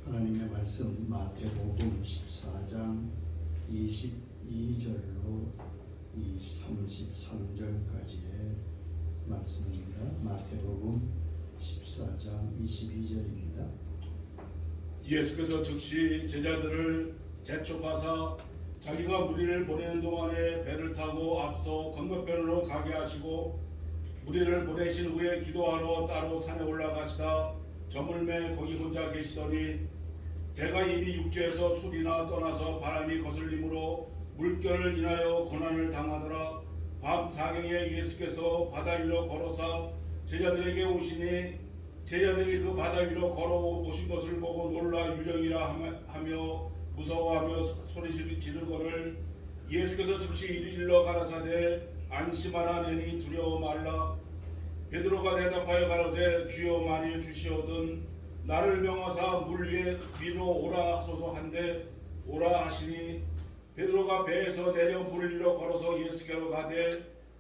하나님의 말씀 마태복음 14장 22절로 33절까지의 말씀입니다. 마태복음 14장 22절입니다. 예수께서 즉시 제자들을 재촉하사 자기가 무리를 보내는 동안에 배를 타고 앞서 건너편으로 가게 하시고 무리를 보내신 후에 기도하러 따로 산에 올라가시다 저물매 거기 혼자 계시더니 배가 이미 육지에서 술이나 떠나서 바람이 거슬림으로 물결을 인하여 고난을 당하더라. 밤 사경에 예수께서 바다 위로 걸어서 제자들에게 오시니 제자들이 그 바다 위로 걸어오신 것을 보고 놀라 유령이라 하며 무서워하며 소리 지르거늘 예수께서 즉시 일러 가라사대 안심하라 내니 두려워 말라. 베드로가 대답하여 가로되 주여 만일 주시오든 나를 명하사 물 위로 오라 하소서 한데 오라 하시니 베드로가 배에서 내려 물을 위로 걸어서 예수께로 가되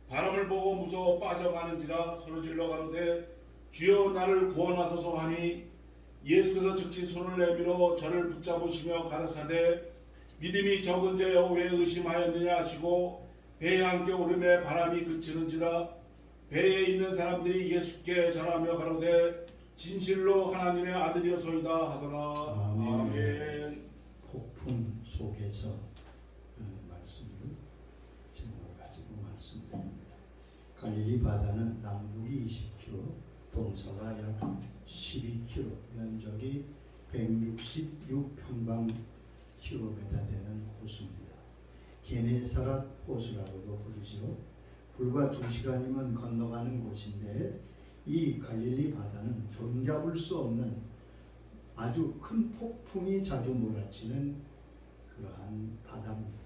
바람을 보고 무서워 빠져가는지라 소리질러 가로되 주여 나를 구원하소서 하니 예수께서 즉시 손을 내밀어 저를 붙잡으시며 가라사대 믿음이 적은 자여 왜 의심하였느냐 하시고 배에 함께 오름에 바람이 그치는지라. 배에 있는 사람들이 예수께 절하며 가로되 진실로 하나님의 아들이로소이다 하더라. 아멘. 폭풍 속에서 말씀을 제목을 가지고 말씀드립니다. 갈릴리 바다는 남북이 20km, 동서가 약 12km, 면적이 166평방킬로미터 되는 호수입니다. 게네사렛 호수라고도 부르지요. 불과 2시간이면 건너가는 곳인데 이 갈릴리 바다는 종잡을 수 없는 아주 큰 폭풍이 자주 몰아치는 그러한 바다입니다.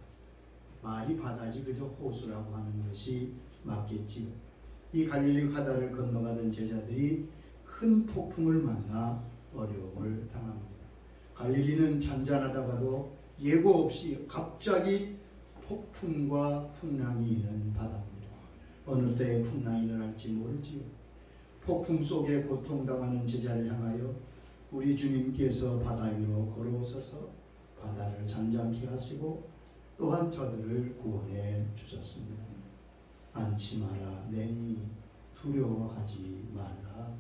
말이 바다지 그저 호수라고 하는 것이 맞겠지요. 이 갈릴리 바다를 건너가던 제자들이 큰 폭풍을 만나 어려움을 당합니다. 갈릴리는 잔잔하다가도 예고 없이 갑자기 폭풍과 풍랑이 있는 바다입니다. 어느 때에 풍랑이 일어날지 모르지요. 폭풍 속에 고통당하는 제자를 향하여 우리 주님께서 바다 위로 걸어오셔서 바다를 잠잠케 하시고 또한 저들을 구원해 주셨습니다. 안심하라 내니 두려워하지 말라.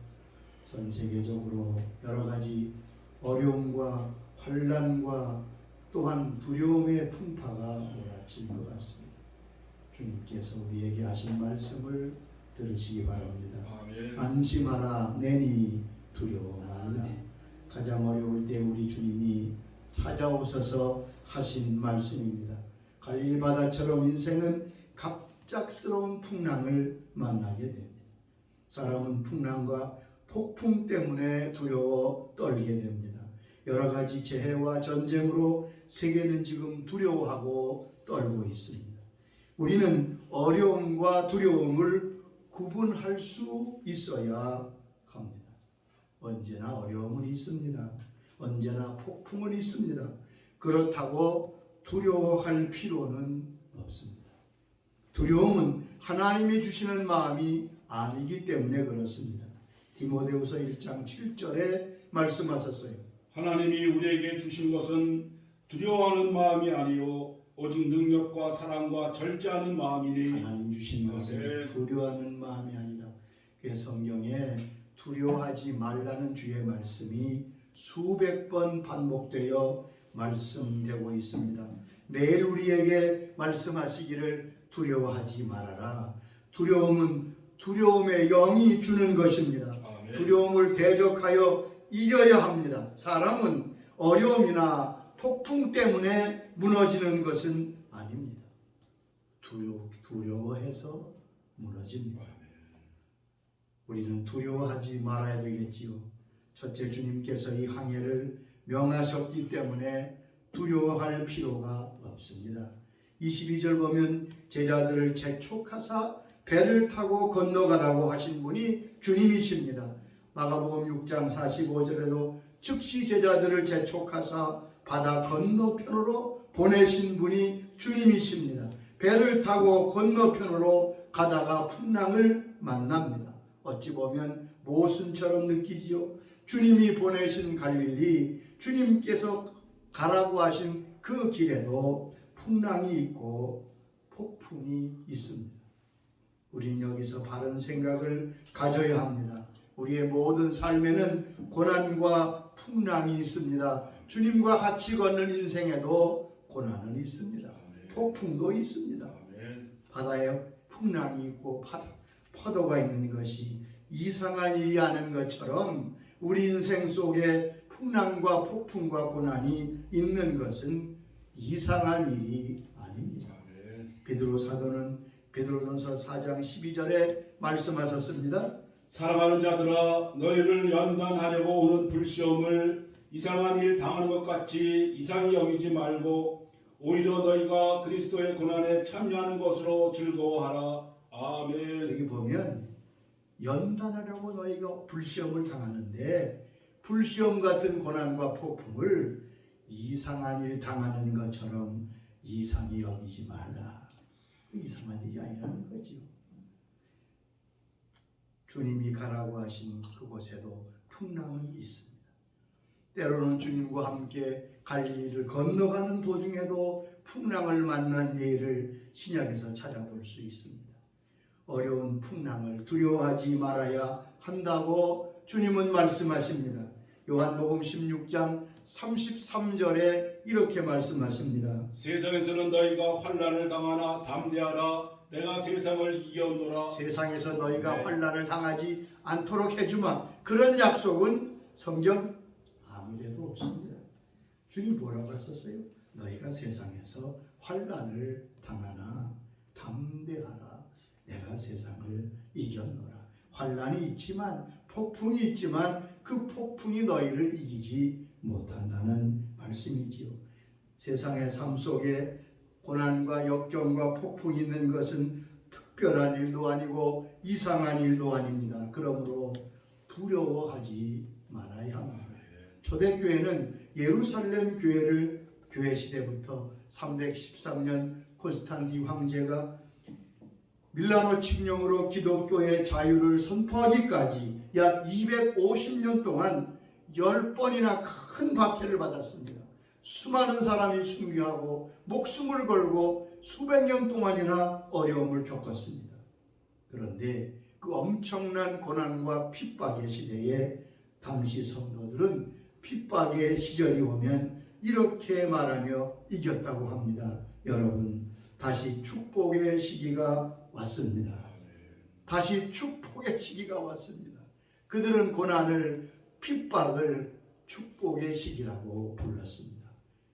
전 세계적으로 여러 가지 어려움과 환난과 또한 두려움의 풍파가 몰아칠 것 같습니다. 주님께서 우리에게 하신 말씀을 들으시기 바랍니다. 아멘. 안심하라 내니 두려워 말라. 가장 어려울 때 우리 주님이 찾아오셔서 하신 말씀입니다. 갈릴리 바다처럼 인생은 갑작스러운 풍랑을 만나게 됩니다. 사람은 풍랑과 폭풍 때문에 두려워 떨게 됩니다. 여러 가지 재해와 전쟁으로 세계는 지금 두려워하고 떨고 있습니다. 우리는 어려움과 두려움을 구분할 수 있어야 합니다. 언제나 어려움은 있습니다. 언제나 폭풍은 있습니다. 그렇다고 두려워할 필요는 없습니다. 두려움은 하나님이 주시는 마음이 아니기 때문에 그렇습니다. 디모데후서 1장 7절에 말씀하셨어요. 하나님이 우리에게 주신 것은 두려워하는 마음이 아니요 오직 능력과 사랑과 절제하는 마음이니. 하나님 주신 것은 두려워하는 마음이 아니라 그 성경에 두려워하지 말라는 주의 말씀이 수백 번 반복되어 말씀되고 있습니다. 매일 우리에게 말씀하시기를 두려워하지 말아라. 두려움은 두려움의 영이 주는 것입니다. 아멘. 두려움을 대적하여 이겨야 합니다. 사람은 어려움이나 폭풍 때문에 무너지는 것은 아닙니다. 두려워해서 무너집니다. 우리는 두려워하지 말아야 되겠지요. 첫째, 주님께서 이 항해를 명하셨기 때문에 두려워할 필요가 없습니다. 22절 보면 제자들을 재촉하사 배를 타고 건너가라고 하신 분이 주님이십니다. 마가복음 6장 45절에도 즉시 제자들을 재촉하사 바다 건너편으로 보내신 분이 주님이십니다. 배를 타고 건너편으로 가다가 풍랑을 만납니다. 어찌 보면 모순처럼 느끼지요. 주님이 보내신 갈릴리, 주님께서 가라고 하신 그 길에도 풍랑이 있고 폭풍이 있습니다. 우리는 여기서 바른 생각을 가져야 합니다. 우리의 모든 삶에는 고난과 풍랑이 있습니다. 주님과 같이 걷는 인생에도 고난은 있습니다. 폭풍도 있습니다. 바다에 풍랑이 있고 파도가 있는 것이 이상한 일이 아닌 것처럼 우리 인생 속에 풍랑과 폭풍과 고난이 있는 것은 이상한 일이 아닙니다. 베드로 사도는 베드로전서 4장 12절에 말씀하셨습니다. 사랑하는 자들아, 너희를 연단하려고 오는 불시험을 이상한 일 당하는 것 같이 이상히 여기지 말고 오히려 너희가 그리스도의 고난에 참여하는 것으로 즐거워하라. 아멘. 여기 보면 연단하려고 너희가 불시험을 당하는데 불시험 같은 고난과 폭풍을 이상한 일 당하는 것처럼 이상히 여기지 말라. 이상한 일이 아니라는 거죠. 주님이 가라고 하신 그곳에도 풍랑은 있습니다. 때로는 주님과 함께 갈릴리를 건너가는 도중에도 풍랑을 만난 예를 신약에서 찾아볼 수 있습니다. 어려운 풍랑을 두려워하지 말아야 한다고 주님은 말씀하십니다. 요한복음 16장 33절에 이렇게 말씀하십니다. 세상에서는 너희가 환난을 당하나 담대하라. 내가 세상을 이겼노라. 세상에서 너희가 환난을 당하지 않도록 해주마. 그런 약속은 성경 아무데도 없습니다. 주님 뭐라고 하셨어요? 너희가 세상에서 환난을 당하나 담대하라. 내가 세상을 이겼노라. 환난이 있지만 폭풍이 있지만 그 폭풍이 너희를 이기지 못한다는 말씀이지요. 세상의 삶 속에 고난과 역경과 폭풍이 있는 것은 특별한 일도 아니고 이상한 일도 아닙니다. 그러므로 두려워하지 말아야 합니다. 초대교회는 예루살렘 교회를 교회 시대부터 313년 콘스탄티 황제가 밀라노 칙령으로 기독교의 자유를 선포하기까지 약 250년 동안 10번이나 큰 박해를 받았습니다. 수많은 사람이 순교하고 목숨을 걸고 수백 년 동안이나 어려움을 겪었습니다. 그런데 그 엄청난 고난과 핍박의 시대에 당시 성도들은 핍박의 시절이 오면 이렇게 말하며 이겼다고 합니다. 여러분, 다시 축복의 시기가 왔습니다. 다시 축복의 시기가 왔습니다. 그들은 고난을 핍박을 축복의 시기라고 불렀습니다.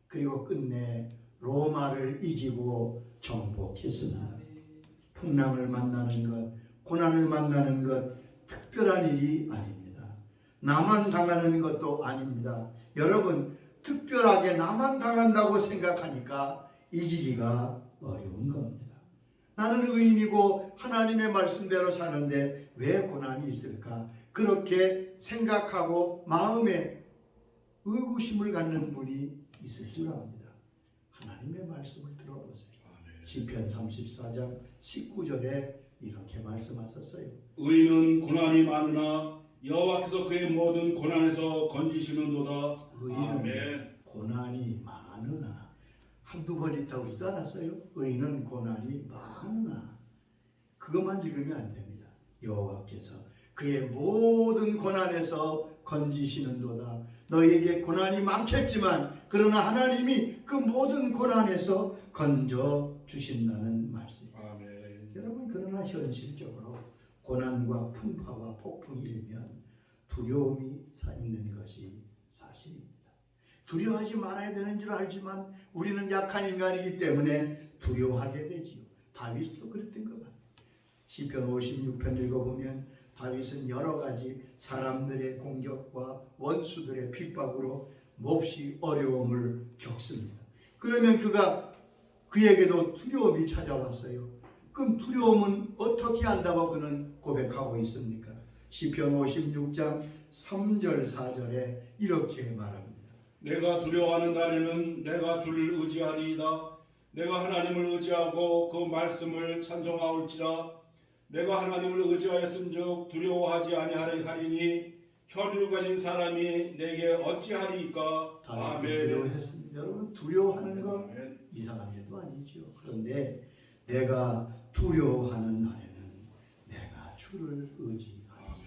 그리고 끝내 로마를 이기고 정복했습니다. 풍랑을 만나는 것, 고난을 만나는 것 특별한 일이 아닙니다. 나만 당하는 것도 아닙니다. 여러분, 특별하게 나만 당한다고 생각하니까 이기기가 어려운 겁니다. 나는 의인이고 하나님의 말씀대로 사는데 왜 고난이 있을까? 그렇게 생각하고 마음에 의구심을 갖는 분이 있을 줄 압니다. 하나님의 말씀을 들어보세요. 시편 34장 19절에 이렇게 말씀하셨어요. 의인은 고난이 많으나 여호와께서 그의 모든 고난에서 건지시는도다. 의인은 아멘. 고난이 많으나 한두 번 있다고 그러지도 않았어요. 의인은 고난이 많으나 그것만 읽으면 안 됩니다. 여호와께서 그의 모든 고난에서 건지시는도다. 너희에게 고난이 많겠지만 그러나 하나님이 그 모든 고난에서 건져 주신다는 말씀. 아멘. 여러분, 그러나 현실적으로 고난과 풍파와 폭풍이 일면 두려움이 있는 것이 사실입니다. 두려워하지 말아야 되는 줄 알지만 우리는 약한 인간이기 때문에 두려워하게 되지요. 다윗도 그랬던 것 같아요. 시편 56편 읽어보면 다윗은 여러 가지 사람들의 공격과 원수들의 핍박으로 몹시 어려움을 겪습니다. 그러면 그에게도 두려움이 찾아왔어요. 그럼 두려움은 어떻게 한다고 그는 고백하고 있습니까? 시편 56장 3절 4절에 이렇게 말합니다. 내가 두려워하는 날에는 내가 주를 의지하리이다. 내가 하나님을 의지하고 그 말씀을 찬송하올지라. 내가 하나님을 의지하였은즉 두려워하지 아니하리니 혈육을 가진 사람이 내게 어찌하리이까. 다윗도 아멘. 두려워했습니다. 여러분 두려워하는 거 아멘. 이상한 일도 아니죠. 그런데 내가 두려워하는 날에는 내가 주를 의지하겠습니다. 아멘.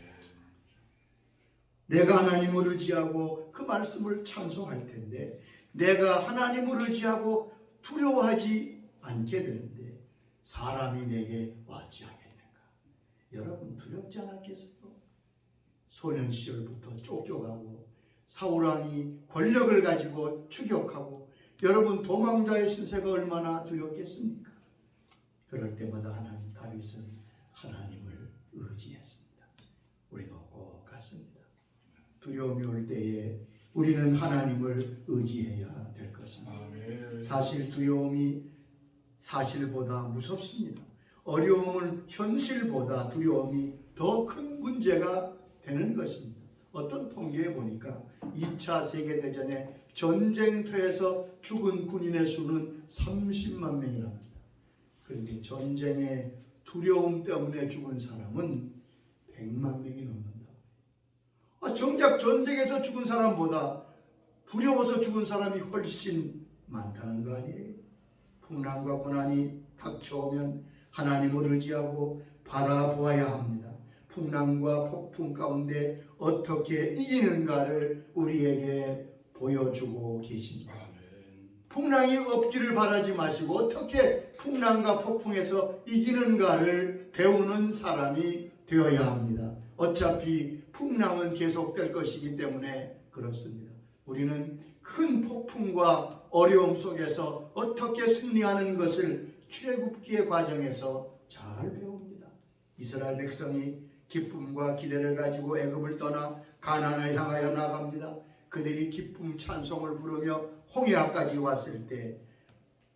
내가 하나님을 의지하고 그 말씀을 찬송할 텐데 내가 하나님을 의지하고 두려워하지 않게 되는데 사람이 내게 어찌하겠는가. 여러분 두렵지 않았겠어요? 소년 시절부터 쫓겨가고 사울왕이 권력을 가지고 추격하고 여러분 도망자의 신세가 얼마나 두렵겠습니까? 그럴 때마다 다윗은 하나님을 의지했습니다. 우리도 꼭 같습니다. 두려움이 올 때에 우리는 하나님을 의지해야 될 것입니다. 아멘. 사실 두려움이 사실보다 무섭습니다. 어려움은 현실보다 두려움이 더 큰 문제가 되는 것입니다. 어떤 통계에 보니까 2차 세계대전의 전쟁터에서 죽은 군인의 수는 30만 명이랍니다. 그런데 전쟁의 두려움 때문에 죽은 사람은 100만 명이 넘는다. 정작 전쟁에서 죽은 사람보다 두려워서 죽은 사람이 훨씬 많다는 거 아니에요? 풍랑과 고난이 닥쳐오면 하나님을 의지하고 바라보아야 합니다. 풍랑과 폭풍 가운데 어떻게 이기는가를 우리에게 보여주고 계십니다. 아멘. 풍랑이 없기를 바라지 마시고 어떻게 풍랑과 폭풍에서 이기는가를 배우는 사람이 되어야 합니다. 어차피 풍랑은 계속될 것이기 때문에 그렇습니다. 우리는 큰 폭풍과 어려움 속에서 어떻게 승리하는 것을 출애굽기의 과정에서 잘 배웁니다. 이스라엘 백성이 기쁨과 기대를 가지고 애굽을 떠나 가나안을 향하여 나갑니다. 그들이 기쁨 찬송을 부르며 홍해까지 왔을 때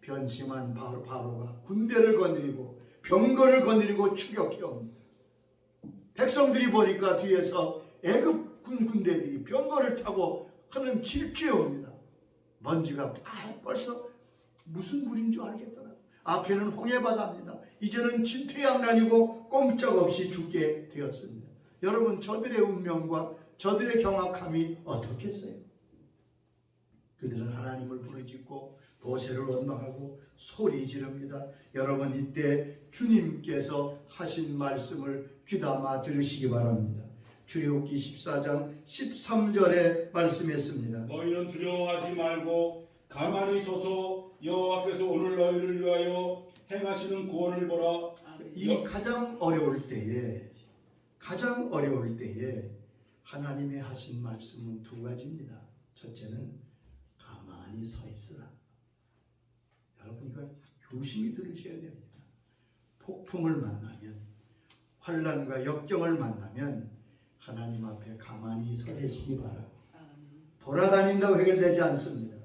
변심한 바로가 군대를 거느리고 병거를 거느리고 추격해 옵니다. 백성들이 보니까 뒤에서 애굽 군대들이 병거를 타고 하는 질주해 옵니다. 먼지가 벌써 무슨 물인 줄 알겠더라고요. 앞에는 홍해바다입니다. 이제는 진퇴양난이고 꼼짝없이 죽게 되었습니다. 여러분 저들의 운명과 저들의 경악함이 어떻겠어요? 그들은 하나님을 부르짖고 보세를 원망하고 소리 지릅니다. 여러분 이때 주님께서 하신 말씀을 귀담아 들으시기 바랍니다. 출애굽기 14장 13절에 말씀했습니다. 너희는 두려워하지 말고 가만히 서서 여호와께서 오늘 너희를 위하여 행하시는 구원을 보라. 이 가장 어려울 때에 하나님의 하신 말씀은 두 가지입니다. 첫째는 가만히 서 있으라. 여러분 이거 조심히 들으셔야 됩니다. 폭풍을 만나면 환난과 역경을 만나면 하나님 앞에 가만히 서 계시기 바랍니다. 돌아다닌다고 해결되지 않습니다.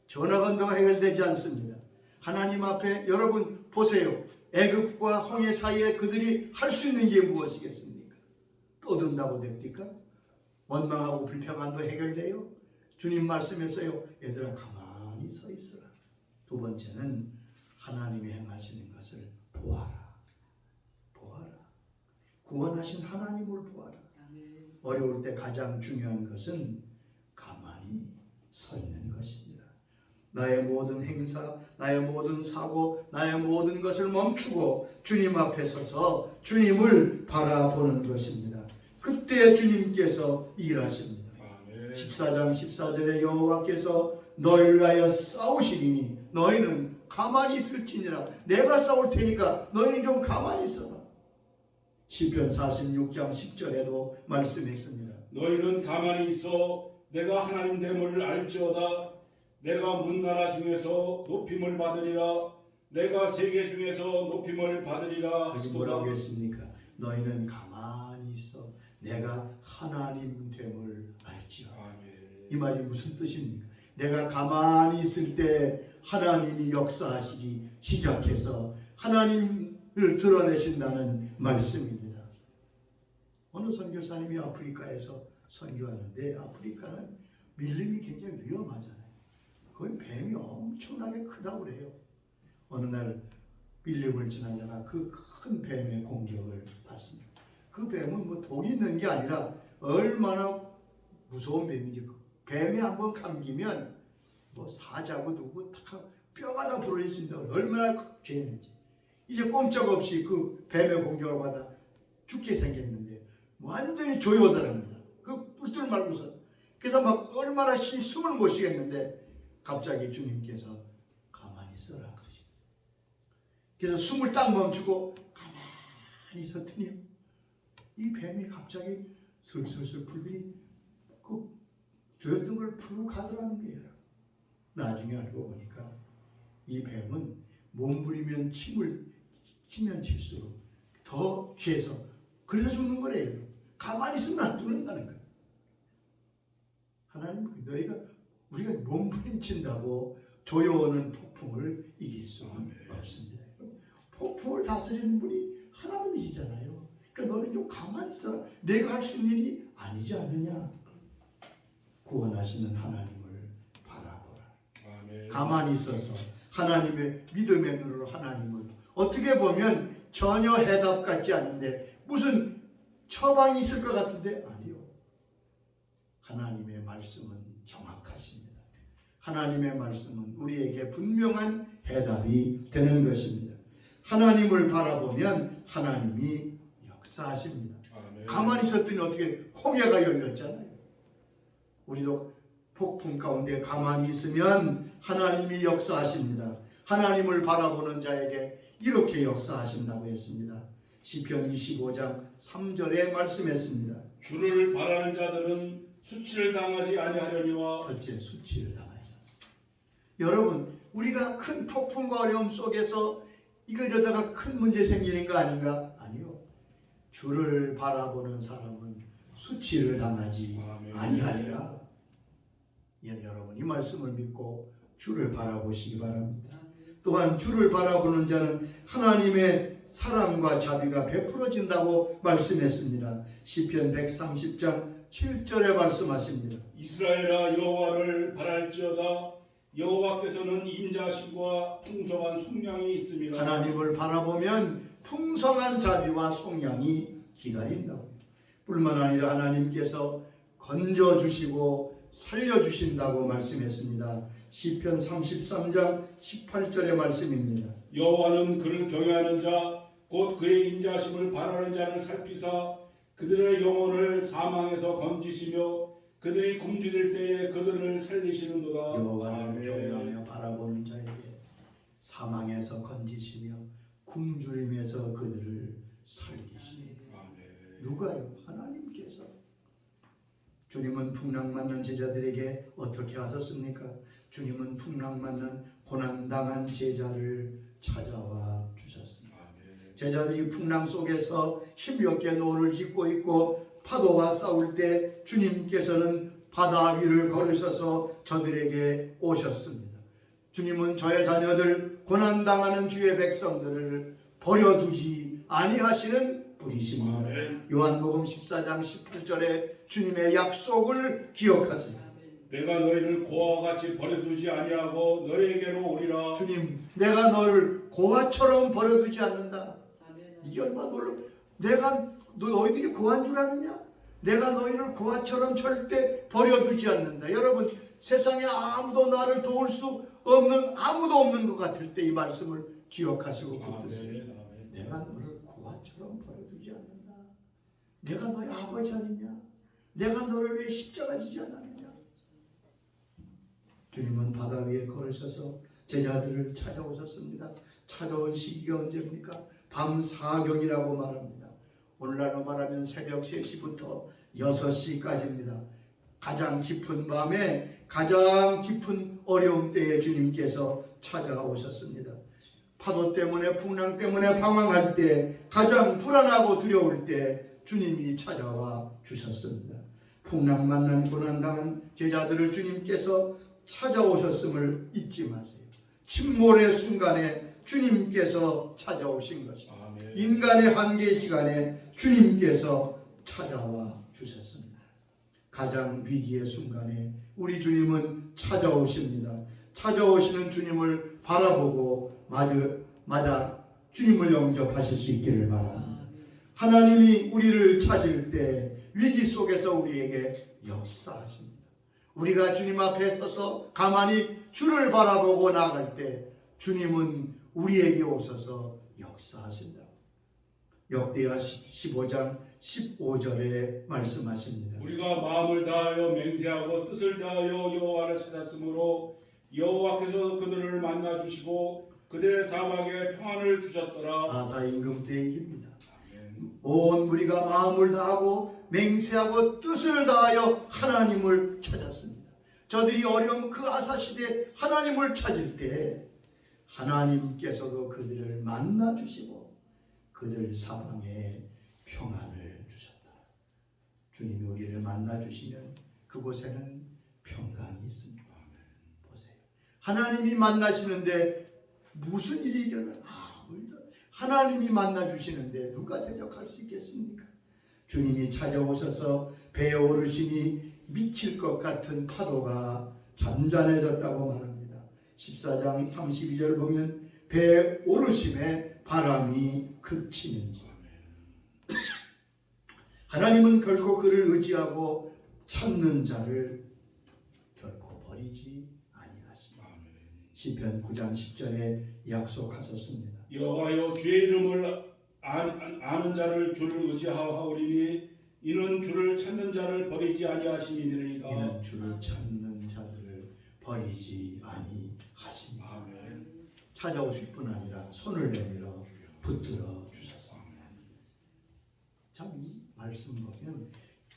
전화 건다고 해결되지 않습니다. 하나님 앞에 여러분 보세요. 애굽과 홍해 사이에 그들이 할 수 있는 게 무엇이겠습니까? 떠든다고 됩니까? 원망하고 불평한다고 해결돼요? 주님 말씀했어요. 얘들아 가만히 서 있으라. 두 번째는 하나님이 행하시는 것을 보아라. 구원하신 하나님을 보아라. 어려울 때 가장 중요한 것은 가만히 서 있는 것입니다. 나의 모든 행사, 나의 모든 사고, 나의 모든 것을 멈추고 주님 앞에 서서 주님을 바라보는 것입니다. 그때 주님께서 일하십니다. 14장 14절에 여호와께서 너희를 위하여 싸우시리니 너희는 가만히 있을지니라. 내가 싸울 테니까 너희는 좀 가만히 있어라. 시편 46장 10절에도 말씀했습니다. 너희는 가만히 있어 내가 하나님 됨을 알지어다. 내가 문나라 중에서 높임을 받으리라. 내가 세계 중에서 높임을 받으리라. 여기 뭐라고 했습니까? 너희는 가만히 있어 내가 하나님 됨을 알지어다. 이 말이 무슨 뜻입니까? 내가 가만히 있을 때 하나님이 역사하시기 시작해서 하나님을 드러내신다는 말씀입니다. 어느 선교사님이 아프리카에서 선교하는데 아프리카는 밀림이 굉장히 위험하잖아요. 거기 뱀이 엄청나게 크다고 그래요. 어느 날 밀림을 지나다가 그 큰 뱀의 공격을 받습니다. 그 뱀은 뭐 독이 있는 게 아니라 얼마나 무서운 뱀인지. 뱀이 한번 감기면 뭐 사자고 누구 다 뼈가 다 부러진다. 얼마나 죄는지. 이제 꼼짝없이 그 뱀의 공격을 받아 죽게 생겼는데 완전히 조여들합니다. 그 뿔들 말고서. 그래서 막 얼마나 숨을 못 쉬겠는데 갑자기 주님께서 가만히 있어라 그러시죠. 그래서 숨을 딱 멈추고 가만히 있었더니 이 뱀이 갑자기 슬슬 풀더니 그 조였던 걸 풀고 가더라는 거예요. 나중에 알고 보니까 이 뱀은 몸부리면 침을 치면 칠수록 더 취해서 그래서 죽는 거래요. 가만히 있으면 안 죽는다는 거예요. 하나님, 너희가 우리가 몸부림친다고 조여오는 폭풍을 이길 수는 없습니다. 폭풍을 다스리는 분이 하나님이시잖아요. 그러니까 너는 좀 가만히 있어라. 내가 할 수 있는 일이 아니지 않느냐. 구원하시는 하나님을 바라보라. 아멘. 가만히 있어서 하나님의 믿음의 눈으로 하나님을 어떻게 보면 전혀 해답 같지 않은데 무슨 처방이 있을 것 같은데 아니요. 하나님의 말씀은 정확하십니다. 하나님의 말씀은 우리에게 분명한 해답이 되는 것입니다. 하나님을 바라보면 하나님이 역사하십니다. 아멘. 가만히 있었더니 어떻게 홍해가 열렸잖아요. 우리도 폭풍 가운데 가만히 있으면 하나님이 역사하십니다. 하나님을 바라보는 자에게 이렇게 역사하신다고 했습니다. 시편 25장 3절에 말씀했습니다. 주를 바라는 자들은 수치를 당하지 아니하려니와. 첫째, 수치를 당하지 않습니다. 여러분, 우리가 큰 폭풍과 어려움 속에서 이러다가 큰 문제 생기는 거 아닌가? 아니요. 주를 바라보는 사람은 수치를 당하지 아니하리라. 여러분, 이 말씀을 믿고 주를 바라보시기 바랍니다. 또한 주를 바라보는 자는 하나님의 사랑과 자비가 베풀어진다고 말씀했습니다. 시편 130장 7절에 말씀하십니다. 이스라엘아 여호와를 바랄지어다. 여호와께서는 인자심과 풍성한 속량이 있습니다. 하나님을 바라보면 풍성한 자비와 속량이 기다린다고. 뿐만 아니라 하나님께서 건져주시고 살려주신다고 말씀했습니다. 시편 33장 18절의 말씀입니다. 여호와는 그를 경외하는 자 곧 그의 인자심을 바라는 자를 살피사 그들의 영혼을 사망에서 건지시며 그들이 굶주릴 때에 그들을 살리시는도다. 여호와를 경외하며 바라보는 자에게 사망에서 건지시며 굶주림에서 그들을 살리시니. 누가요? 하나님께서. 주님은 풍랑 맞는 제자들에게 어떻게 하셨습니까? 주님은 풍랑 맞는 고난당한 제자를 찾아와 주셨습니다. 제자들이 풍랑 속에서 힘겹게 노를 짚고 있고 파도와 싸울 때 주님께서는 바다 위를 걸으셔서 저들에게 오셨습니다. 주님은 저의 자녀들, 고난당하는 주의 백성들을 버려두지 아니하시는 분이십니다. 요한복음 14장 18절에 주님의 약속을 기억하세요. 내가 너희를 고아와 같이 버려두지 아니하고 너희에게로 오리라. 주님, 내가 너를 고아처럼 버려두지 않는다. 이게 얼마나 놀라. 너희들이 고아인 줄 아느냐? 내가 너희를 고아처럼 절대 버려두지 않는다. 여러분, 세상에 아무도 나를 도울 수 없는, 아무도 없는 것 같을 때 이 말씀을 기억하시고 붙드세요. 내가 너를 고아처럼 버려두지 않는다. 내가 너의 아버지 아니냐? 내가 너를 위해 십자가 지지 않았느냐? 주님은 바다 위에 걸으셔서 제자들을 찾아오셨습니다. 찾아온 시기가 언제입니까? 밤 4경이라고 말합니다. 오늘날로 말하면 새벽 3시부터 6시까지입니다. 가장 깊은 밤에 가장 깊은 어려움 때에 주님께서 찾아오셨습니다. 파도 때문에 풍랑 때문에 방황할 때 가장 불안하고 두려울 때 주님이 찾아와 주셨습니다. 풍랑 만난 고난당한 제자들을 주님께서 찾아오셨음을 잊지 마세요. 침몰의 순간에 주님께서 찾아오신 것입니다. 인간의 한계 시간에 주님께서 찾아와 주셨습니다. 가장 위기의 순간에 우리 주님은 찾아오십니다. 찾아오시는 주님을 바라보고 마다 주님을 영접하실 수 있기를 바랍니다. 하나님이 우리를 찾을 때 위기 속에서 우리에게 역사하십니다. 우리가 주님 앞에 서서 가만히 주를 바라보고 나갈 때 주님은 우리에게 오셔서 역사하신다. 역대하 15장 15절에 말씀하십니다. 우리가 마음을 다하여 맹세하고 뜻을 다하여 여호와를 찾았으므로 여호와께서 그들을 만나 주시고 그들의 사막에 평안을 주셨더라. 아사 임금 때 일입니다. 온 무리가 마음을 다하고 맹세하고 뜻을 다하여 하나님을 찾았습니다. 저들이 어려운 그 아사 시대에 하나님을 찾을 때 하나님께서도 그들을 만나 주시고 그들 사방에 평안을 주셨다. 주님이 우리를 만나 주시면 그곳에는 평강이 있습니다. 보세요. 하나님이 만나시는데 무슨 일이 일어나? 하나님이 만나 주시는데 누가 대적할 수 있겠습니까? 주님이 찾아오셔서 배에 오르시니 미칠 것 같은 파도가 잔잔해졌다고 말합니다. 14장 32절 보면 배에 오르심에 바람이 그치는지. 하나님은 결코 그를 의지하고 찾는 자를 결코 버리지 아니하시니. 시편 9장 10절에 약속하셨습니다. 여호와여 주의 이름을 아는 자를 주를 의지하오리니 이는 주를 찾는 자를 버리지 아니하심이니이다. 이는 주를 찾는 자들을 버리지 아니하십니다. 아멘. 찾아오실 뿐 아니라 손을 내밀어 붙들어 주셨습니다. 참 이 말씀 보면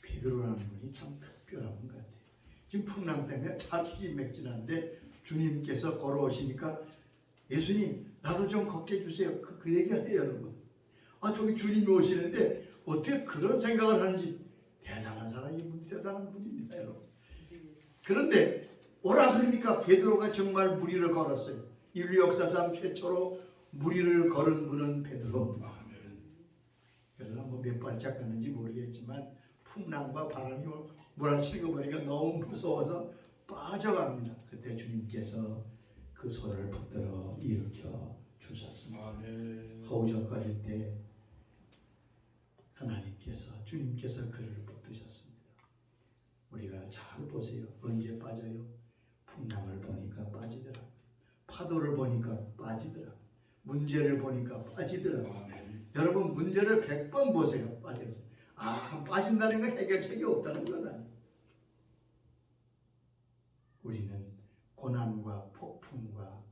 베드로라는 분이 참 특별한 분 같아요. 지금 풍랑 때문에 다 기진맥진한데 주님께서 걸어오시니까 예수님 나도 좀 걷게 해주세요. 그 얘기하대요 여러분. 저기 주님이 오시는데 어떻게 그런 생각을 하는지 대단한 사람이 대단한 분입니다 여러분. 그런데 오라 그러니까 베드로가 정말 무리를 걸었어요. 인류 역사상 최초로 무리를 걸은 분은 베드로입니다. 그러나 몇 발짝 갔는지 모르겠지만 풍랑과 바람이 몰아치는 거 보니까 너무 무서워서 빠져갑니다. 그때 주님께서 그 손을 붙들어 일으켜 주셨습니다. 허우적거릴 때 주님께서 그를 붙드셨습니다. 우리가 잘 보세요. 언제 빠져요? 풍랑을 보니까 빠지더라고요. 파도를 보니까 빠지더라고요. 문제를 보니까 빠지더라고요. 여러분 문제를 100번 보세요. 빠져서. 빠진다는 건 해결책이 없다는 건 아니에요. 우리는 고난과 폭풍과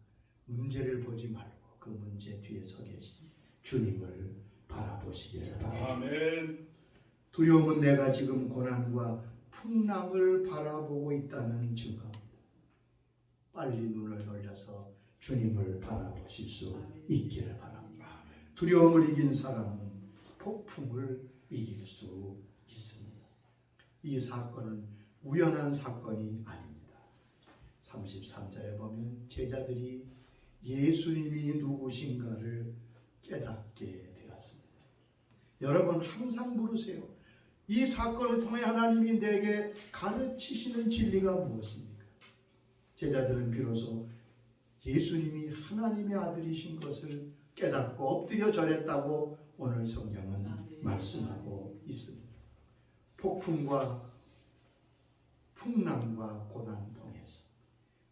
문제를 보지 말고 그 문제 뒤에 서 계신 주님을 바라보시기를 바랍니다. 아멘. 두려움은 내가 지금 고난과 풍랑을 바라보고 있다는 증거입니다. 빨리 눈을 돌려서 주님을 바라보실 수 있기를 바랍니다. 두려움을 이긴 사람은 폭풍을 이길 수 있습니다. 이 사건은 우연한 사건이 아닙니다. 33절에 보면 제자들이 예수님이 누구신가를 깨닫게 되었습니다. 여러분 항상 물으세요. 이 사건을 통해 하나님이 내게 가르치시는 진리가 무엇입니까? 제자들은 비로소 예수님이 하나님의 아들이신 것을 깨닫고 엎드려 절했다고 오늘 성경은 말씀하고 있습니다. 폭풍과 풍랑과 고난 통해서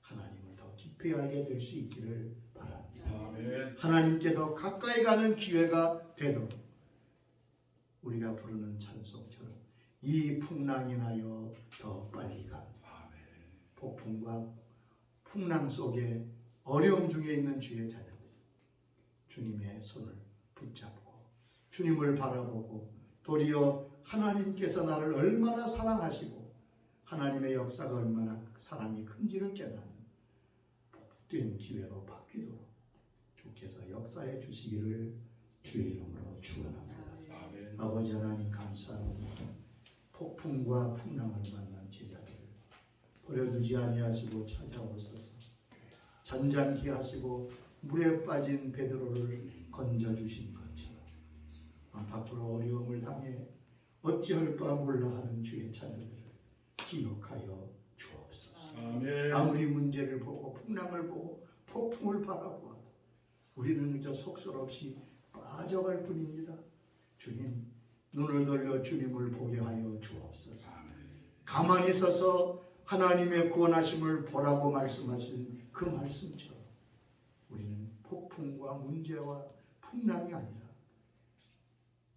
하나님을 더 깊이 알게 될 수 있기를 바랍니다. 아멘. 하나님께 더 가까이 가는 기회가 되도록 우리가 부르는 찬송처럼 이 풍랑이 나여 더 빨리 가. 폭풍과 풍랑 속에 어려움 중에 있는 주의 자녀들 주님의 손을 붙잡고 주님을 바라보고 도리어 하나님께서 나를 얼마나 사랑하시고 하나님의 역사가 얼마나 사랑이 큰지를 깨닫는 복된 기회로 바뀌도록 주께서 역사해 주시기를 주의 이름으로 축원합니다. 아버지 하나님 감사합니다. 폭풍과 풍랑을 만난 제자들을 버려두지 아니하시고 찾아오셔서 잔잔케 하시고 물에 빠진 베드로를 건져주신 것처럼 밖으로 어려움을 당해 어찌할 바 몰라 하는 주의 자녀들을 기억하여 주옵소서. 아멘. 아무리 문제를 보고 풍랑을 보고 폭풍을 바라보아도 우리는 그저 속설없이 빠져갈 뿐입니다. 주님 눈을 돌려 주님을 보게 하여 주옵소서. 아멘. 가만히 서서 하나님의 구원하심을 보라고 말씀하신 그 말씀처럼 우리는 폭풍과 문제와 풍랑이 아니라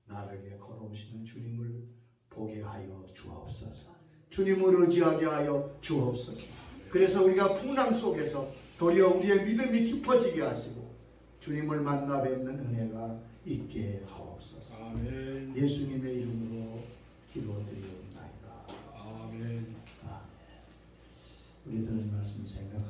나를 위해 걸어오시는 주님을 보게 하여 주옵소서. 주님을 의지하게 하여 주옵소서. 그래서 우리가 풍랑 속에서 도리어 우리의 믿음이 깊어지게 하시고 주님을 만나 뵙는 은혜가 있게 하옵소서. 아멘. 예수님의 이름으로 기도드리옵나이다. 아멘. 우리 들은 말씀 생각